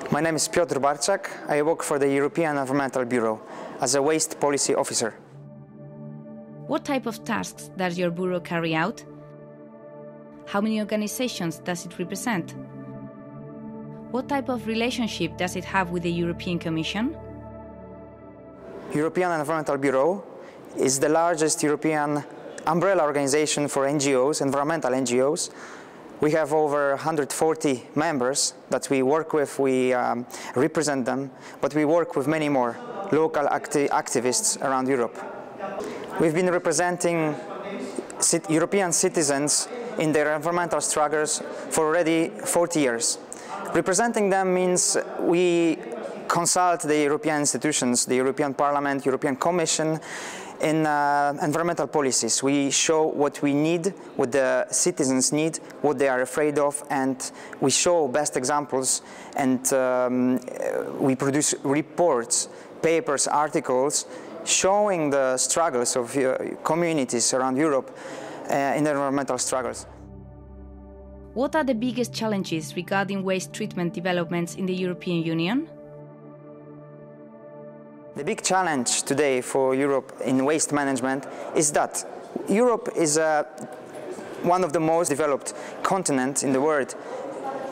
My name is Piotr Barczak. I work for the European Environmental Bureau as a waste policy officer. What type of tasks does your bureau carry out? How many organizations does it represent? What type of relationship does it have with the European Commission? European Environmental Bureau is the largest European umbrella organization for NGOs, environmental NGOs. We have over 140 members that we work with, we represent them, but we work with many more local activists around Europe. We've been representing European citizens in their environmental struggles for already 40 years. Representing them means we consult the European institutions, the European Parliament, European Commission, in environmental policies. We show what we need, what the citizens need, what they are afraid of, and we show best examples, and we produce reports, papers, articles, showing the struggles of communities around Europe in their environmental struggles. What are the biggest challenges regarding waste treatment developments in the European Union? The big challenge today for Europe in waste management is that Europe is one of the most developed continents in the world.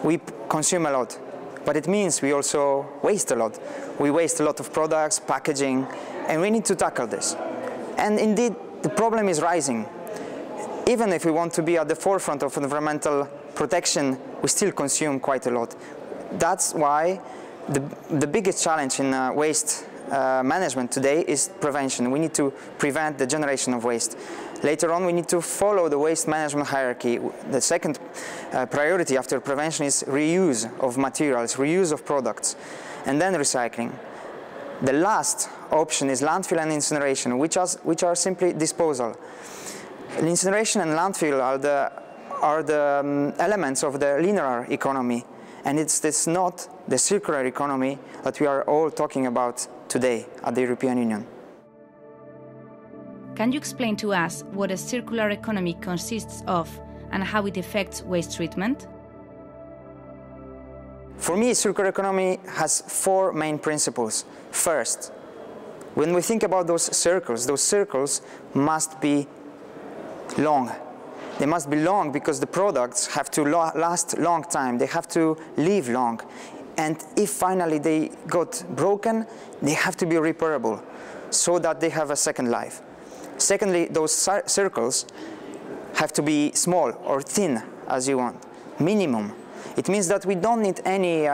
We consume a lot, but it means we also waste a lot. We waste a lot of products, packaging, and we need to tackle this. And indeed, the problem is rising. Even if we want to be at the forefront of environmental protection, we still consume quite a lot. That's why the biggest challenge in waste management today is prevention. We need to prevent the generation of waste. Later on, we need to follow the waste management hierarchy. The second priority after prevention is reuse of materials, reuse of products, and then recycling. The last option is landfill and incineration, which are simply disposal. Incineration and landfill are the elements of the linear economy, and it's not the circular economy that we are all talking about today at the European Union. Can you explain to us what a circular economy consists of and how it affects waste treatment? For me, circular economy has four main principles. First, when we think about those circles must be long. They must be long because the products have to last a long time. They have to live long. And if finally they got broken, they have to be repairable so that they have a second life. Secondly, those circles have to be small or thin as you want, minimum. It means that we don't need any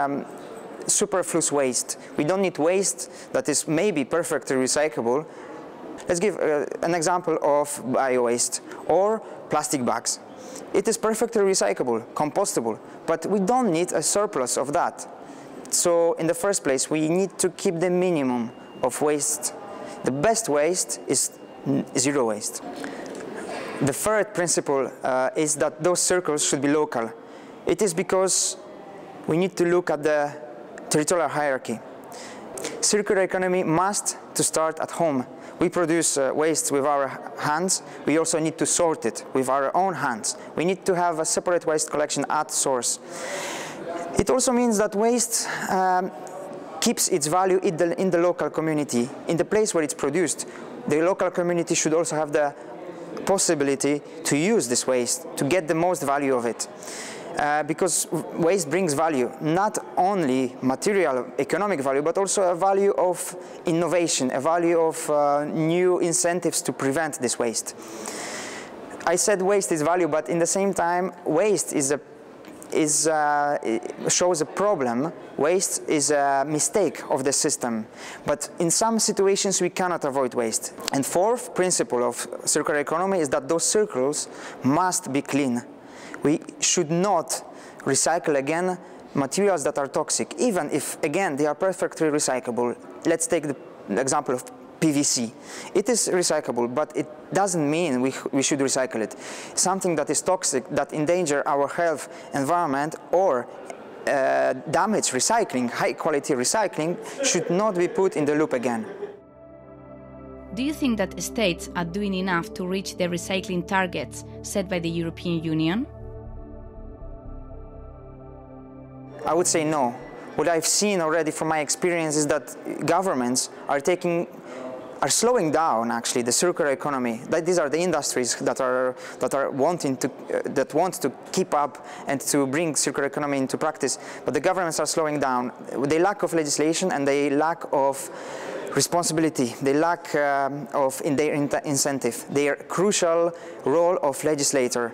superfluous waste. We don't need waste that is maybe perfectly recyclable. Let's give an example of bio-waste or plastic bags. It is perfectly recyclable, compostable, but we don't need a surplus of that. So in the first place, we need to keep the minimum of waste. The best waste is zero waste. The third principle is that those circles should be local. It is because we need to look at the territorial hierarchy. Circular economy must to start at home. We produce waste with our hands. We also need to sort it with our own hands. We need to have a separate waste collection at source. It also means that waste keeps its value in the local community, in the place where it's produced. The local community should also have the possibility to use this waste, to get the most value of it. Because waste brings value, not only material, economic value, but also a value of innovation, a value of new incentives to prevent this waste. I said waste is value, but in the same time, waste shows a problem. Waste is a mistake of the system. But in some situations, we cannot avoid waste. And fourth principle of circular economy is that those circles must be clean. We should not recycle again materials that are toxic, even if, again, they are perfectly recyclable. Let's take the example of PVC. It is recyclable, but it doesn't mean we should recycle it. Something that is toxic, that endanger our health, environment, or damage recycling, high-quality recycling, should not be put in the loop again. Do you think that states are doing enough to reach the recycling targets set by the European Union? I would say no. what I've seen already from my experience is that governments are slowing down actually the circular economy. These are the industries that want to keep up and to bring circular economy into practice. But the governments are slowing down. They lack of legislation and they lack of responsibility. They lack of their incentive. Their crucial role of legislator.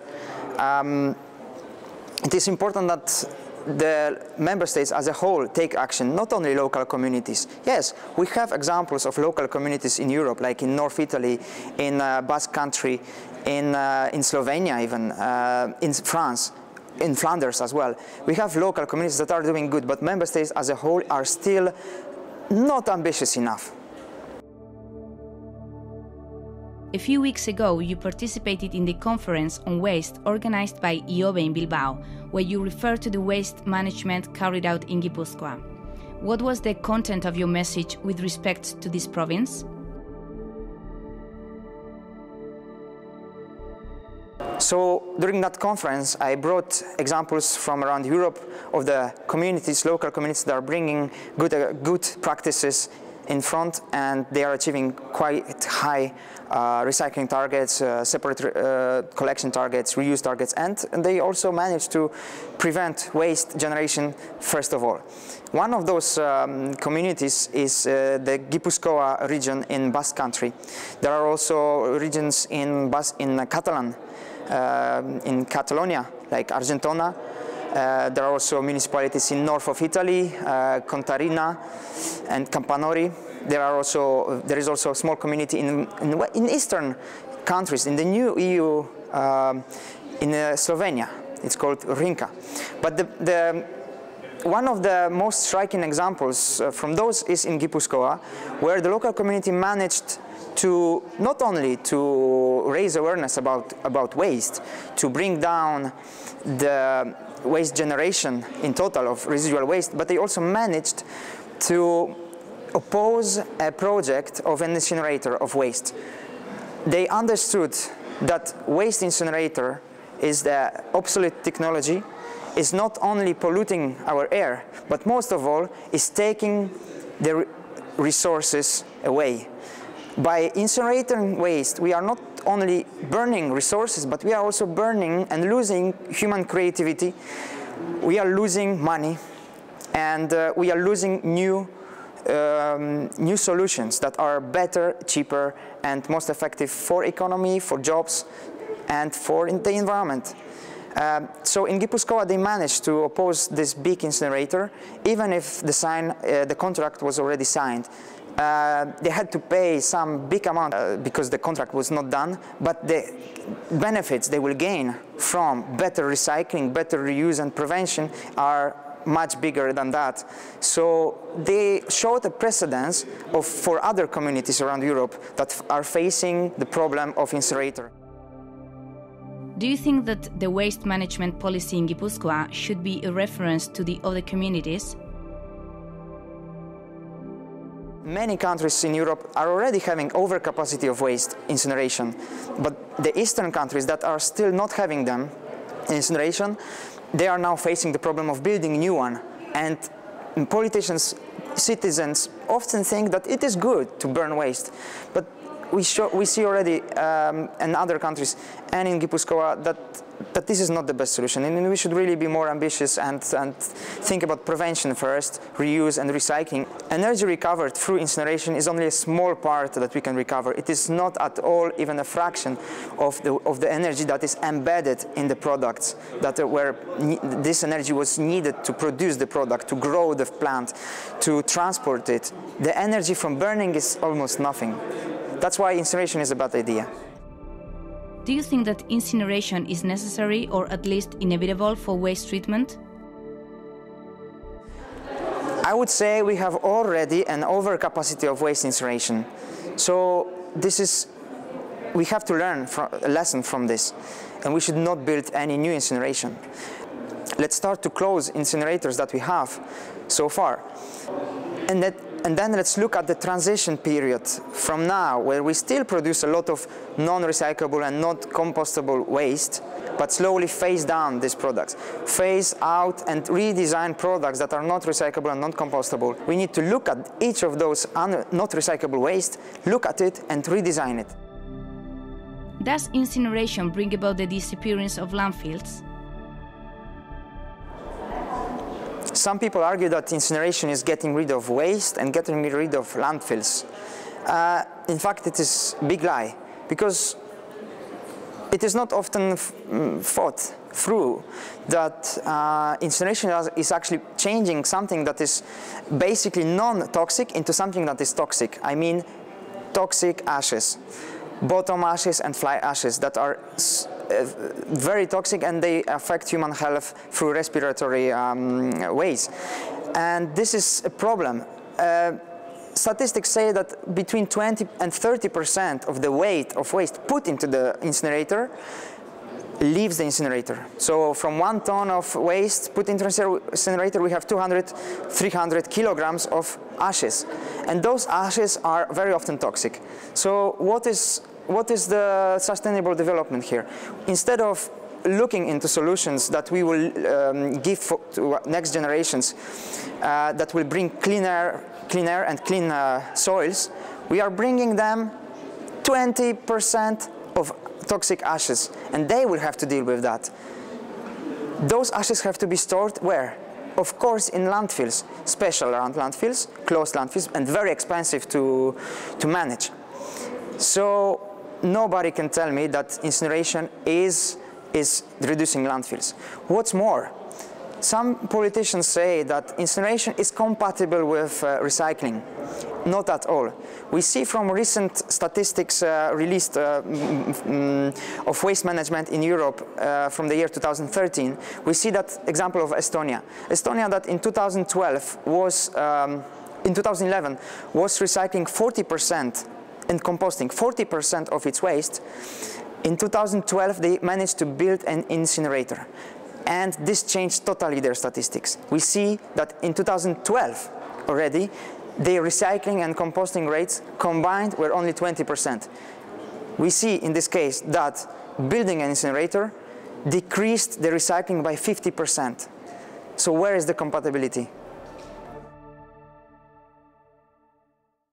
It is important that the member states as a whole take action, not only local communities. Yes, we have examples of local communities in Europe, like in North Italy, in Basque Country, in Slovenia even, in France, in Flanders as well. We have local communities that are doing good, but member states as a whole are still not ambitious enough. A few weeks ago, you participated in the conference on waste organized by IOBE in Bilbao, where you referred to the waste management carried out in Gipuzkoa. What was the content of your message with respect to this province? So during that conference, I brought examples from around Europe of the communities, local communities that are bringing good practices in front, and they are achieving quite high recycling targets, separate collection targets, reuse targets, and they also managed to prevent waste generation first of all. One of those communities is the Gipuzkoa region in Basque Country. There are also regions in Catalan, in Catalonia, like Argentona. There are also municipalities in north of Italy, Contarina and Campanori. There is also a small community in eastern countries, in the new EU, in Slovenia. It's called Rinka. But one of the most striking examples from those is in Gipuzkoa, where the local community managed to not only to raise awareness about waste, to bring down the waste generation in total of residual waste, but they also managed to oppose a project of an incinerator of waste. They understood that waste incinerator is the obsolete technology, is not only polluting our air, but most of all is taking the resources away. By incinerating waste, we are not only burning resources, but we are also burning and losing human creativity. We are losing money, and we are losing new solutions that are better, cheaper, and most effective for economy, for jobs, and for the environment. So in Gipuzkoa, they managed to oppose this big incinerator, even if the contract was already signed. They had to pay some big amount because the contract was not done, but the benefits they will gain from better recycling, better reuse and prevention are much bigger than that. So they showed a precedence for other communities around Europe that are facing the problem of incinerator. Do you think that the waste management policy in Gipuzkoa should be a reference to the other communities? Many countries in Europe are already having overcapacity of waste incineration, but the eastern countries that are still not having them incineration, they are now facing the problem of building a new one. And politicians, citizens often think that it is good to burn waste, but we see already in other countries and in Gipuzkoa that this is not the best solution, and we should really be more ambitious and think about prevention first, reuse and recycling. Energy recovered through incineration is only a small part that we can recover. It is not at all even a fraction of the energy that is embedded in the products, where this energy was needed to produce the product, to grow the plant, to transport it. The energy from burning is almost nothing. That's why incineration is a bad idea. Do you think that incineration is necessary or at least inevitable for waste treatment? I would say we have already an overcapacity of waste incineration. So we have to learn a lesson from this, and we should not build any new incineration. Let's start to close incinerators that we have so far. And that And then let's look at the transition period from now, where we still produce a lot of non-recyclable and not compostable waste, but slowly phase down these products, phase out and redesign products that are not recyclable and not compostable. We need to look at each of those not recyclable waste, look at it and redesign it. Does incineration bring about the disappearance of landfills? Some people argue that incineration is getting rid of waste and getting rid of landfills. In fact, it is a big lie, because it is not often thought through that incineration is actually changing something that is basically non-toxic into something that is toxic. I mean toxic ashes, bottom ashes and fly ashes that are very toxic, and they affect human health through respiratory ways. And this is a problem. Statistics say that between 20 and 30% of the weight of waste put into the incinerator leaves the incinerator. So from 1 ton of waste put into the incinerator, we have 200, 300 kilograms of ashes. And those ashes are very often toxic. So what is the sustainable development here? Instead of looking into solutions that we will give to next generations that will bring cleaner and clean soils, we are bringing them 20% of toxic ashes, and they will have to deal with that. Those ashes have to be stored where? Of course in landfills, special landfills, closed landfills, and very expensive to manage. So nobody can tell me that incineration is reducing landfills. What's more, some politicians say that incineration is compatible with recycling. Not at all. We see from recent statistics released of waste management in Europe from the year 2013, we see that example of Estonia. Estonia that in 2011 was recycling 40% and composting 40% of its waste. In 2012, they managed to build an incinerator. And this changed totally their statistics. We see that in 2012 already, their recycling and composting rates combined were only 20%. We see in this case that building an incinerator decreased the recycling by 50%. So where is the compatibility?